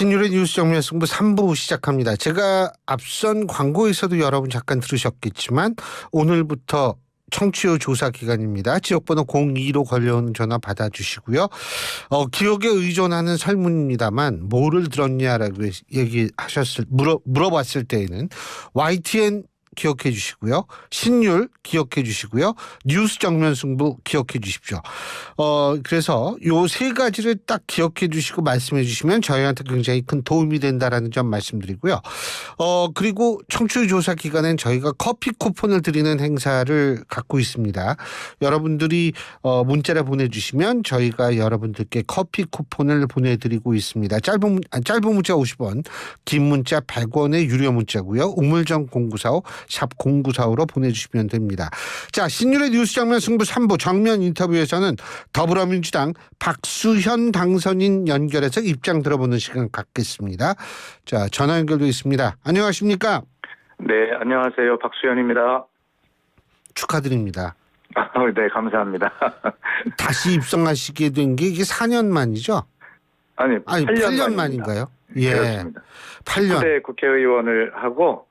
신율의 뉴스 정면 승부 3부 시작합니다. 제가 앞선 광고에서도 여러분 잠깐 들으셨겠지만 오늘부터 청취율 조사 기간입니다. 지역번호 02로 걸려오는 전화 받아주시고요. 기억에 의존하는 설문입니다만 뭐를 들었냐라고 물어봤을 때에는 YTN 기억해 주시고요. 신율 기억해 주시고요. 뉴스 정면 승부 기억해 주십시오. 그래서 요 세 가지를 딱 기억해 주시고 말씀해 주시면 저희한테 굉장히 큰 도움이 된다라는 점 말씀드리고요. 그리고 청취율 조사 기간엔 저희가 커피 쿠폰을 드리는 행사를 갖고 있습니다. 여러분들이 문자를 보내주시면 저희가 여러분들께 커피 쿠폰을 보내드리고 있습니다. 짧은 문자 50원, 긴 문자 100원의 유료 문자고요. 우물정 0945 샵 0945로 보내주시면 됩니다. 자, 신율의 뉴스 장면 승부 3부 정면 인터뷰에서는 더불어민주당 박수현 당선인 연결해서 입장 들어보는 시간 갖겠습니다. 자, 전화 연결도 있습니다. 안녕하십니까? 네, 안녕하세요. 박수현입니다. 축하드립니다. 네, 감사합니다. 다시 입성하시게 된 게 이게 4년 만이죠? 아니 8년 만인가요? 예. 그렇습니다. 8년. 19대 국회의원을 하고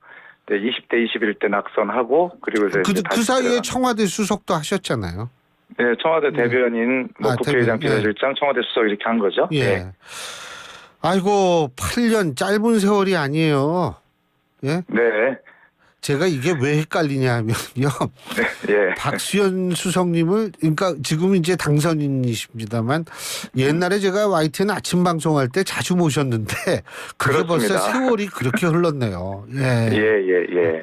20대, 21대 낙선하고 그리고 그 사이에 청와대 수석도 하셨잖아요. 네, 청와대 대변인, 국회의장, 대변인, 비서실장, 청와대 수석 이렇게 한 거죠. 예. 네. 아이고 8년 짧은 세월이 아니에요. 예? 네. 제가 이게 왜 헷갈리냐 하면요. 예. 박수현 수석님을 그러니까 지금 이제 당선인이십니다만 옛날에 제가 YTN 아침 방송할 때 자주 모셨는데 그게 벌써 세월이 그렇게 흘렀네요. 예.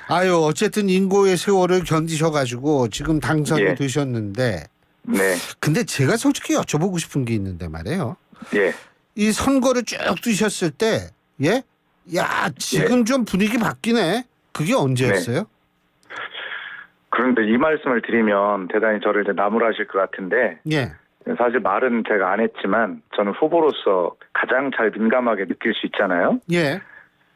아유 어쨌든 인고의 세월을 견디셔가지고 지금 당선이 예. 되셨는데 네. 근데 제가 솔직히 여쭤보고 싶은 게 있는데 말이에요. 예. 이 선거를 쭉 뛰셨을 때 예? 야 지금 좀 분위기 바뀌네. 그게 언제였어요? 네. 그런데 이 말씀을 드리면 대단히 저를 이제 나무라실 것 같은데 예. 사실 말은 제가 안 했지만 저는 후보로서 가장 잘 민감하게 느낄 수 있잖아요. 예.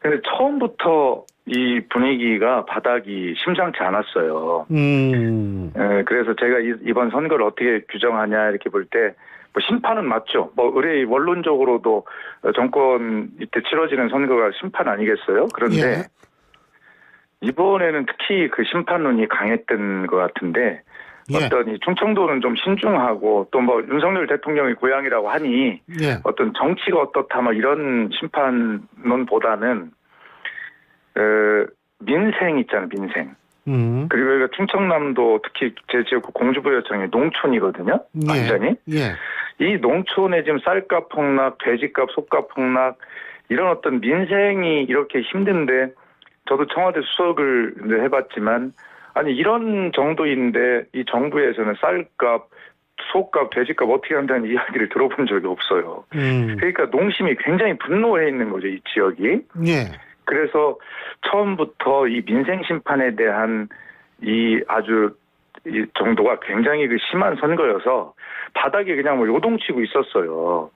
근데 처음부터 이 분위기가 바닥이 심상치 않았어요. 그래서 제가 이번 선거를 어떻게 규정하냐 이렇게 볼 때 뭐 심판은 맞죠. 의뢰 원론적으로도 정권 이때 치러지는 선거가 심판 아니겠어요? 그런데 예. 이번에는 특히 그 심판론이 강했던 것 같은데 예. 어떤 이 충청도는 좀 신중하고 또 뭐 윤석열 대통령의 고향이라고 하니 예. 어떤 정치가 어떻다 뭐 이런 심판론보다는 민생 있잖아요, 민생. 그리고 여기가 충청남도 특히 제 지역구 공주부여청이 농촌이거든요, 완전히. 예. 이 농촌에 지금 쌀값 폭락, 돼지값, 속값 폭락 이런 어떤 민생이 이렇게 힘든데 저도 청와대 수석을 해봤지만 아니 이런 정도인데 이 정부에서는 쌀값, 속값, 돼지값 어떻게 한다는 이야기를 들어본 적이 없어요. 그러니까 농심이 굉장히 분노해 있는 거죠, 이 지역이. 예. 그래서 처음부터 이 민생 심판에 대한 이 아주 이 정도가 굉장히 그 심한 선거여서 바닥에 그냥 뭐 요동치고 있었어요.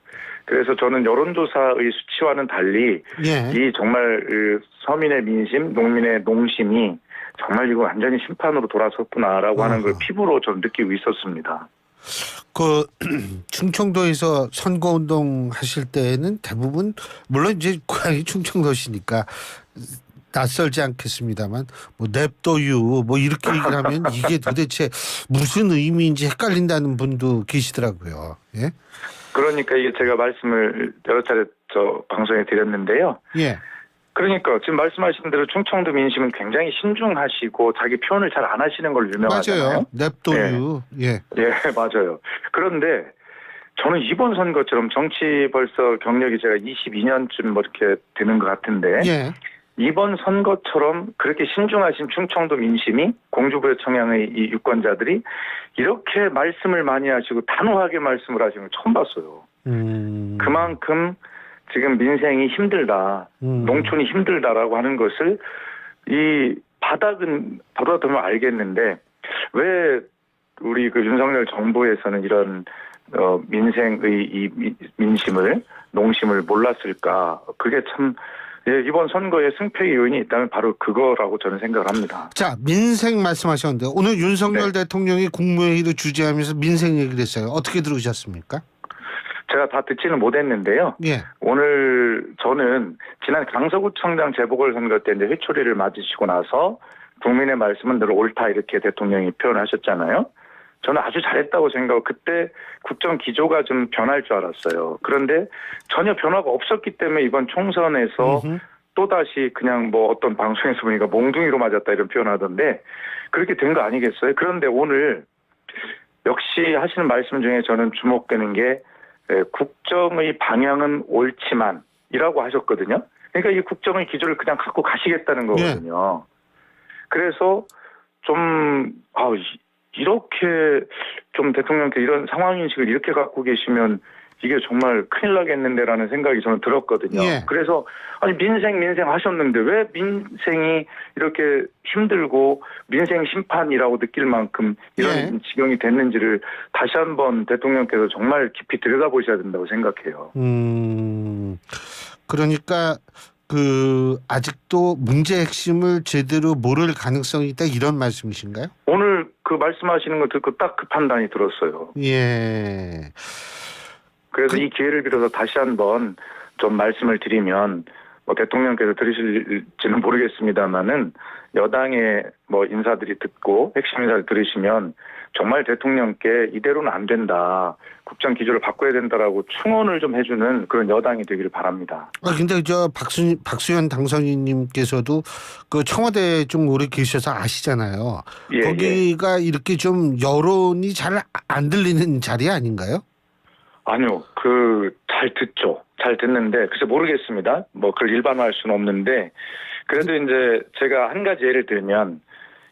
그래서 저는 여론조사의 수치와는 달리 예. 이 정말 서민의 민심, 농민의 농심이 정말 이거 완전히 심판으로 돌아섰구나라고 하는 걸 피부로 좀 느끼고 있었습니다. 그 충청도에서 선거운동 하실 때는 대부분 물론 이제 고향이 충청도시니까 낯설지 않겠습니다만 뭐 냅둬유 뭐 이렇게 얘기를 하면 이게 도대체 무슨 의미인지 헷갈린다는 분도 계시더라고요. 예. 그러니까 이게 제가 말씀을 여러 차례 저 방송에 드렸는데요. 예. 그러니까 지금 말씀하신 대로 충청도 민심은 굉장히 신중하시고 자기 표현을 잘 안 하시는 걸로 유명하잖아요. 맞아요. 냅둬유. 예. 예, 맞아요. 그런데 저는 이번 선거처럼 정치 벌써 경력이 제가 22년쯤 뭐 이렇게 되는 것 같은데 예. 이번 선거처럼 그렇게 신중하신 충청도 민심이 공주부여 청양의 이 유권자들이 이렇게 말씀을 많이 하시고 단호하게 말씀을 하시는 걸 처음 봤어요. 그만큼 지금 민생이 힘들다, 농촌이 힘들다라고 하는 것을 이 바닥은 보다보면 알겠는데 왜 우리 그 윤석열 정부에서는 이런 민생의 이 민심을 농심을 몰랐을까? 그게 참 이번 선거에 승패의 요인이 있다면 바로 그거라고 저는 생각을 합니다. 자, 민생 말씀하셨는데 오늘 윤석열 대통령이 국무회의를 주재하면서 민생 얘기를 했어요. 어떻게 들으셨습니까? 제가 다 듣지는 못했는데요. 예. 오늘 저는 지난 강서구청장 재보궐선거 때 이제 회초리를 맞으시고 나서 국민의 말씀은 늘 옳다 이렇게 대통령이 표현하셨잖아요. 저는 아주 잘했다고 생각하고 그때 국정 기조가 좀 변할 줄 알았어요. 그런데 전혀 변화가 없었기 때문에 이번 총선에서 또다시 그냥 뭐 어떤 방송에서 보니까 몽둥이로 맞았다 이런 표현하던데 그렇게 된 거 아니겠어요? 그런데 오늘 역시 하시는 말씀 중에 저는 주목되는 게 국정의 방향은 옳지만 이라고 하셨거든요. 그러니까 이 국정의 기조를 그냥 갖고 가시겠다는 거거든요. 그래서 좀 이렇게 좀 대통령께 이런 상황인식을 이렇게 갖고 계시면 이게 정말 큰일 나겠는데라는 생각이 저는 들었거든요. 예. 그래서 아니 민생 하셨는데 왜 민생이 이렇게 힘들고 민생 심판이라고 느낄 만큼 이런 예. 지경이 됐는지를 다시 한번 대통령께서 정말 깊이 들여다보셔야 된다고 생각해요. 그러니까 아직도 문제의 핵심을 제대로 모를 가능성이 있다 이런 말씀이신가요? 오늘 그 말씀하시는 거 듣고 딱 그 판단이 들었어요. 예. 그래서 이 기회를 빌어서 다시 한번 좀 말씀을 드리면 뭐 대통령께서 들으실지는 모르겠습니다만은 여당의 뭐 인사들이 듣고 핵심 인사를 들으시면 정말 대통령께 이대로는 안 된다. 국정 기조를 바꿔야 된다라고 충원을 좀 해주는 그런 여당이 되기를 바랍니다. 근데 박수현 당선인님께서도 그 청와대에 좀 오래 계셔서 아시잖아요. 예, 거기가 이렇게 좀 여론이 잘 안 들리는 자리 아닌가요? 아니요. 잘 듣죠. 잘 듣는데 글쎄 모르겠습니다. 뭐 그걸 일반화할 수는 없는데 그래도 이제 제가 한 가지 예를 들면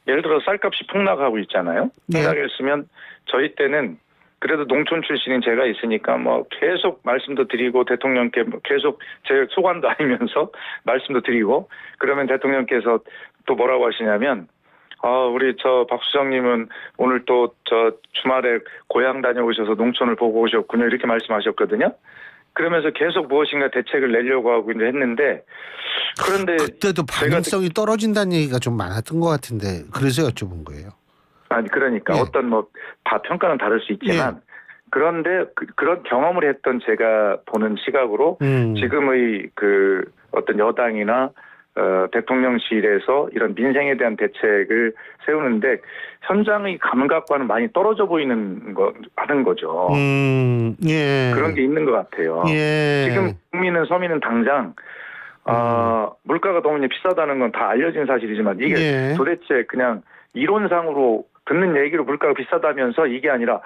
예를 들어 쌀값이 폭락하고 있잖아요. 폭락했으면 저희 때는 그래도 농촌 출신인 제가 있으니까 뭐 계속 말씀도 드리고 대통령께 계속 제 소관도 아니면서 말씀도 드리고 그러면 대통령께서 또 뭐라고 하시냐면 우리 박수정님은 오늘 또 주말에 고향 다녀오셔서 농촌을 보고 오셨군요. 이렇게 말씀하셨거든요. 그러면서 계속 무엇인가 대책을 내려고 하고 이제 했는데 그런데 그때도 반응성이 떨어진다는 얘기가 좀 많았던 것 같은데 그래서 여쭤본 거예요. 아니 그러니까 예. 어떤 다 평가는 다를 수 있지만 그런데 그런 경험을 했던 제가 보는 시각으로 지금의 어떤 여당이나 대통령실에서 이런 민생에 대한 대책을 세우는데 현장의 감각과는 많이 떨어져 보이는 하는 거죠. 예. 그런 게 있는 것 같아요. 예. 지금 서민은 당장 물가가 너무 비싸다는 건 다 알려진 사실이지만 이게 도대체 그냥 이론상으로 듣는 얘기로 물가가 비싸다면서 이게 아니라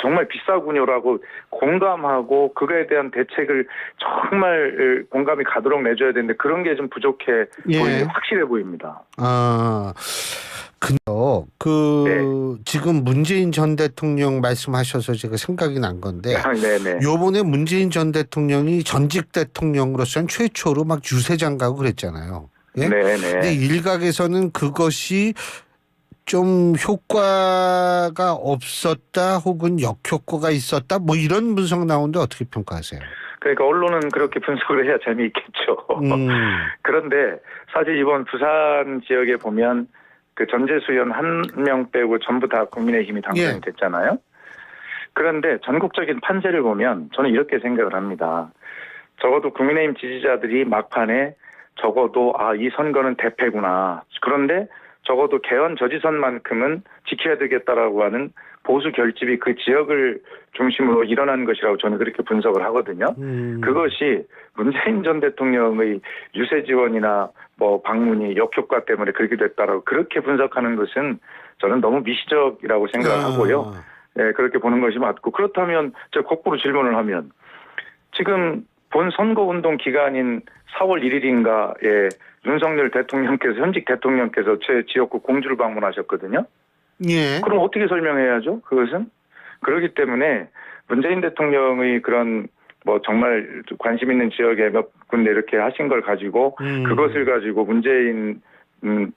정말 비싸군요라고 공감하고 그거에 대한 대책을 정말 공감이 가도록 내줘야 되는데 그런 게 좀 부족해 보이는데 확실해 보입니다. 근데 지금 문재인 전 대통령 말씀하셔서 제가 생각이 난 건데 요번에 문재인 전 대통령이 전직 대통령으로서는 최초로 막 유세장 가고 그랬잖아요. 예? 근데 일각에서는 그것이 좀 효과가 없었다 혹은 역효과가 있었다 뭐 이런 분석 나오는데 어떻게 평가하세요? 그러니까 언론은 그렇게 분석을 해야 재미있겠죠. 그런데 사실 이번 부산 지역에 보면 그 전재수 의원 한 명 빼고 전부 다 국민의힘이 당선이 됐잖아요. 그런데 전국적인 판세를 보면 저는 이렇게 생각을 합니다. 적어도 국민의힘 지지자들이 막판에 적어도 이 선거는 대패구나. 그런데 적어도 개헌 저지선만큼은 지켜야 되겠다라고 하는 보수 결집이 그 지역을 중심으로 일어난 것이라고 저는 그렇게 분석을 하거든요. 그것이 문재인 전 대통령의 유세 지원이나 뭐 방문이 역효과 때문에 그렇게 됐다라고 그렇게 분석하는 것은 저는 너무 미시적이라고 생각을 하고요. 그렇게 보는 것이 맞고 그렇다면 제가 거꾸로 질문을 하면 지금 본 선거운동 기간인 4월 1일인가에 윤석열 대통령께서 현직 대통령께서 제 지역구 공주를 방문하셨거든요. 그럼 어떻게 설명해야죠? 그것은 그렇기 때문에 문재인 대통령의 그런 뭐 정말 관심 있는 지역에 몇 군데 이렇게 하신 걸 가지고 그것을 가지고 문재인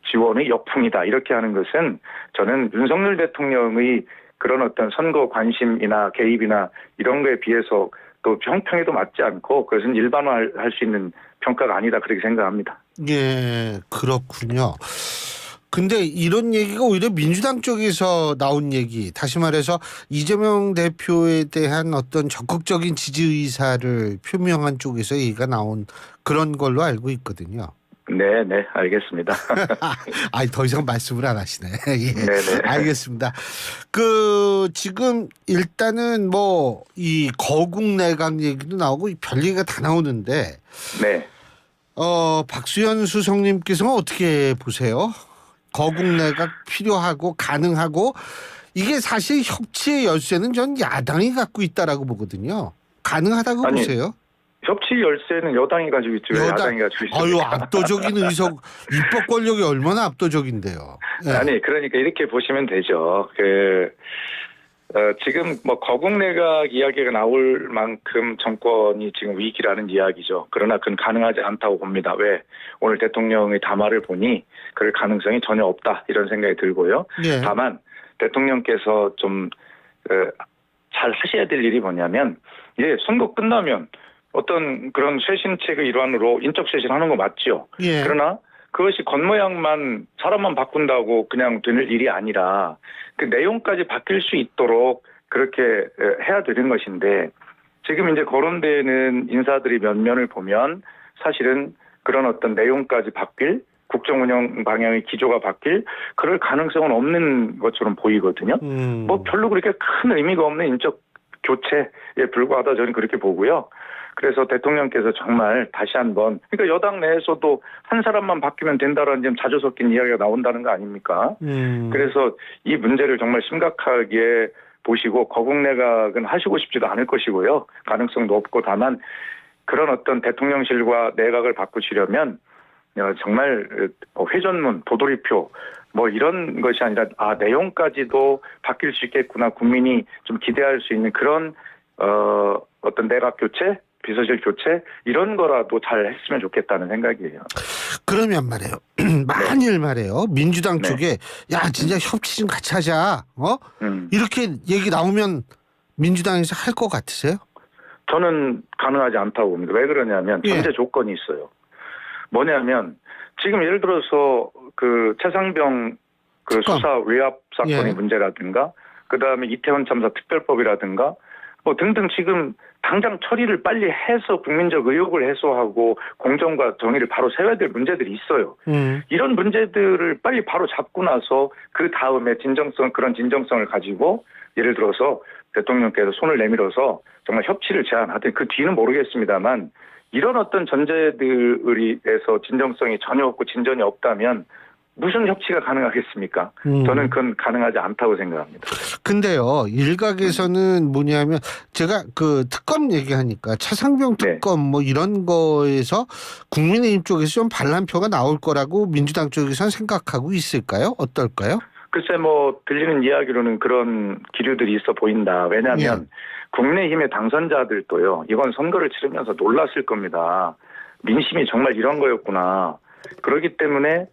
지원의 역풍이다 이렇게 하는 것은 저는 윤석열 대통령의 그런 어떤 선거 관심이나 개입이나 이런 거에 비해서 또 형평에도 맞지 않고 그것은 일반화할 수 있는 평가가 아니다 그렇게 생각합니다. 예, 그렇군요. 근데 이런 얘기가 오히려 민주당 쪽에서 나온 얘기, 다시 말해서 이재명 대표에 대한 어떤 적극적인 지지 의사를 표명한 쪽에서 얘기가 나온 그런 걸로 알고 있거든요. 네, 네, 알겠습니다. 아니, 더 이상 말씀을 안 하시네. 예. 네네. 알겠습니다. 지금 일단은 뭐 이 거국 내각 얘기도 나오고 별 얘기가 다 나오는데, 네. 박수현 수석님께서는 어떻게 보세요? 거국 내각 필요하고 가능하고, 이게 사실 협치의 열쇠는 전 야당이 갖고 있다라고 보거든요. 가능하다고 아니, 보세요? 협치 열쇠는 여당이 가지고 있죠. 왜 야당이 가지고 있습니까? 아유, 압도적인 의석, 입법 권력이 얼마나 압도적인데요. 네. 아니, 그러니까 이렇게 보시면 되죠. 지금 뭐 거국 내각 이야기가 나올 만큼 정권이 지금 위기라는 이야기죠. 그러나 그건 가능하지 않다고 봅니다. 왜? 오늘 대통령의 담화를 보니 그럴 가능성이 전혀 없다, 이런 생각이 들고요. 예. 다만 대통령께서 좀 잘 하셔야 될 일이 뭐냐면, 이제 선거 끝나면 어떤 그런 쇄신책의 일환으로 인적 쇄신하는 거 맞죠. 예. 그러나 그것이 겉모양만 사람만 바꾼다고 그냥 되는 일이 아니라 그 내용까지 바뀔 수 있도록 그렇게 해야 되는 것인데, 지금 이제 거론되는 인사들이 면면을 보면 사실은 그런 어떤 내용까지 바뀔, 국정 운영 방향의 기조가 바뀔 그럴 가능성은 없는 것처럼 보이거든요. 뭐 별로 그렇게 큰 의미가 없는 인적 교체에 불과하다, 저는 그렇게 보고요. 그래서 대통령께서 정말 다시 한번, 그러니까 여당 내에서도 한 사람만 바뀌면 된다라는 좀 자주 섞인 이야기가 나온다는 거 아닙니까? 그래서 이 문제를 정말 심각하게 보시고 거국 내각은 하시고 싶지도 않을 것이고요. 가능성도 없고, 다만 그런 어떤 대통령실과 내각을 바꾸시려면 정말 회전문, 도돌이표 뭐 이런 것이 아니라 내용까지도 바뀔 수 있겠구나, 국민이 좀 기대할 수 있는 그런 어떤 내각 교체, 비서실 교체 이런 거라도 잘 했으면 좋겠다는 생각이에요. 그러면 말이에요. 만일 말이에요. 민주당 네. 쪽에 야 진짜 협치 좀 같이 하자. 이렇게 얘기 나오면 민주당에서 할 것 같으세요? 저는 가능하지 않다고 봅니다. 왜 그러냐면 전제 조건이 있어요. 뭐냐면 지금 예를 들어서 그 최상병 그 수사 외압 사건의 문제라든가, 그다음에 이태원 참사 특별법이라든가 뭐 등등 지금 당장 처리를 빨리 해서 국민적 의혹을 해소하고 공정과 정의를 바로 세워야 될 문제들이 있어요. 이런 문제들을 빨리 바로 잡고 나서 그 다음에 그런 진정성을 가지고 예를 들어서 대통령께서 손을 내밀어서 정말 협치를 제안하든, 그 뒤는 모르겠습니다만 이런 어떤 전제들에서 진정성이 전혀 없고 진전이 없다면 무슨 협치가 가능하겠습니까? 저는 그건 가능하지 않다고 생각합니다. 근데요, 일각에서는 뭐냐면 제가 그 특검 얘기하니까 차상병 특검 뭐 이런 거에서 국민의힘 쪽에서 좀 반란표가 나올 거라고 민주당 쪽에서는 생각하고 있을까요? 어떨까요? 글쎄 뭐 들리는 이야기로는 그런 기류들이 있어 보인다. 왜냐하면 국민의힘의 당선자들도요, 이번 선거를 치르면서 놀랐을 겁니다. 민심이 정말 이런 거였구나. 그렇기 때문에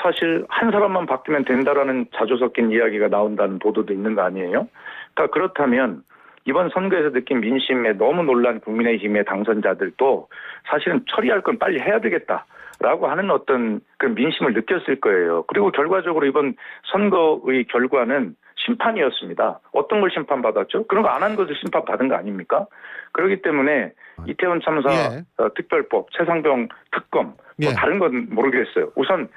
사실 한 사람만 바뀌면 된다라는 자주 섞인 이야기가 나온다는 보도도 있는 거 아니에요? 그러니까 그렇다면 이번 선거에서 느낀 민심에 너무 놀란 국민의힘의 당선자들도 사실은 처리할 건 빨리 해야 되겠다라고 하는 어떤 그 민심을 느꼈을 거예요. 그리고 결과적으로 이번 선거의 결과는 심판이었습니다. 어떤 걸 심판받았죠? 그런 거 안 한 것을 심판받은 거 아닙니까? 그렇기 때문에 이태원 참사 특별법, 최상병 특검, 뭐 다른 건 모르겠어요. 우선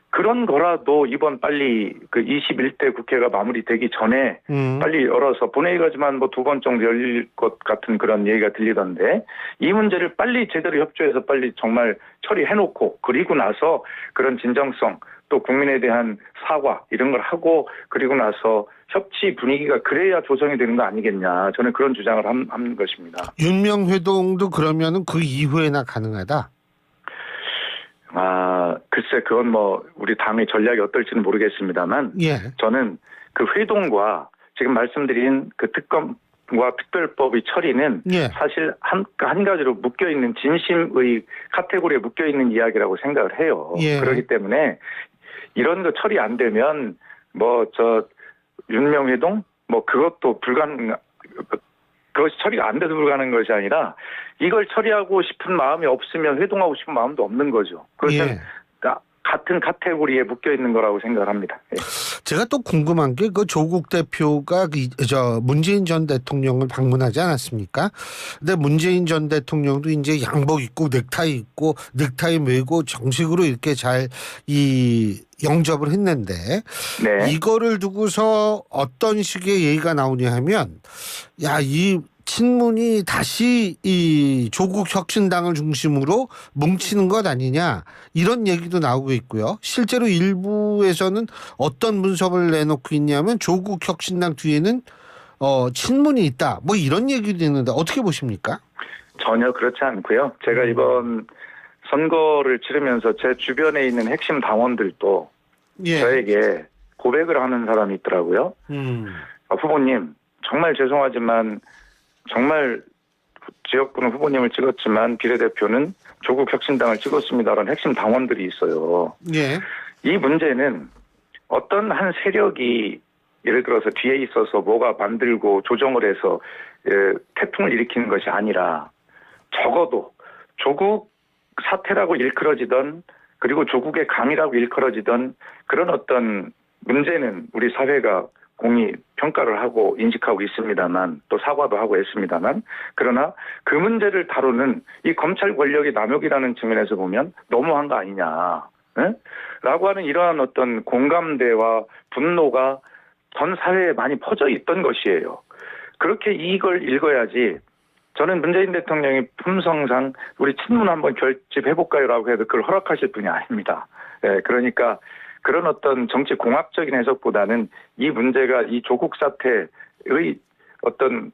그런 거라도 이번 빨리 그 21대 국회가 마무리되기 전에 빨리 열어서 본회의가지만 뭐 2번 정도 열릴 것 같은 그런 얘기가 들리던데, 이 문제를 빨리 제대로 협조해서 빨리 정말 처리해놓고, 그리고 나서 그런 진정성 또 국민에 대한 사과 이런 걸 하고, 그리고 나서 협치 분위기가 그래야 조성이 되는 거 아니겠냐, 저는 그런 주장을 한 것입니다. 윤명회동도 그러면은 그 이후에나 가능하다? 글쎄 그건 뭐 우리 당의 전략이 어떨지는 모르겠습니다만 저는 그 회동과 지금 말씀드린 그 특검과 특별법의 처리는 사실 한 가지로 묶여있는 진심의 카테고리에 묶여있는 이야기라고 생각을 해요. 그렇기 때문에 이런 거 처리 안 되면 뭐 윤명회동 뭐 그것도 그것이 처리가 안 돼서 불가능한 것이 아니라 이걸 처리하고 싶은 마음이 없으면 회동하고 싶은 마음도 없는 거죠. 그것은 같은 카테고리에 묶여 있는 거라고 생각을 합니다. 예. 제가 또 궁금한 게 그 조국 대표가 문재인 전 대통령을 방문하지 않았습니까? 근데 문재인 전 대통령도 이제 양복 입고 넥타이 메고 정식으로 이렇게 잘 영접을 했는데 네. 이거를 두고서 어떤 식의 얘기가 나오냐 하면 이 친문이 다시 이 조국 혁신당을 중심으로 뭉치는 것 아니냐 이런 얘기도 나오고 있고요. 실제로 일부에서는 어떤 분석을 내놓고 있냐면 조국 혁신당 뒤에는 친문이 있다. 뭐 이런 얘기도 있는데 어떻게 보십니까? 전혀 그렇지 않고요. 제가 이번 선거를 치르면서 제 주변에 있는 핵심 당원들도 예. 저에게 고백을 하는 사람이 있더라고요. 후보님, 정말 죄송하지만 정말 지역구는 후보님을 찍었지만 비례대표는 조국 혁신당을 찍었습니다라는 핵심 당원들이 있어요. 예. 이 문제는 어떤 한 세력이 예를 들어서 뒤에 있어서 뭐가 만들고 조정을 해서 태풍을 일으키는 것이 아니라 적어도 조국 사태라고 일컬어지던 그리고 조국의 강이라고 일컬어지던 그런 어떤 문제는 우리 사회가 공히 평가를 하고 인식하고 있습니다만 또 사과도 하고 했습니다만 그러나 그 문제를 다루는 이 검찰 권력의 남용이라는 측면에서 보면 너무한 거 아니냐 라고 하는 이러한 어떤 공감대와 분노가 전 사회에 많이 퍼져 있던 것이에요. 그렇게 이걸 읽어야지 저는 문재인 대통령이 품성상 우리 친문 한번 결집해볼까요라고 해도 그걸 허락하실 분이 아닙니다. 그러니까 그런 어떤 정치 공학적인 해석보다는 이 문제가 이 조국 사태의 어떤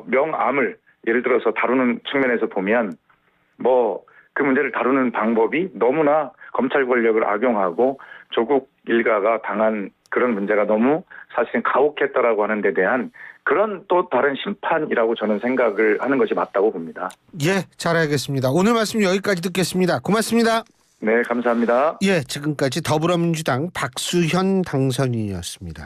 명암을 예를 들어서 다루는 측면에서 보면 뭐 그 문제를 다루는 방법이 너무나 검찰 권력을 악용하고 조국 일가가 당한 그런 문제가 너무 사실은 가혹했다라고 하는 데 대한 그런 또 다른 심판이라고 저는 생각을 하는 것이 맞다고 봅니다. 예, 잘 알겠습니다. 오늘 말씀 여기까지 듣겠습니다. 고맙습니다. 네, 감사합니다. 예, 지금까지 더불어민주당 박수현 당선인이었습니다.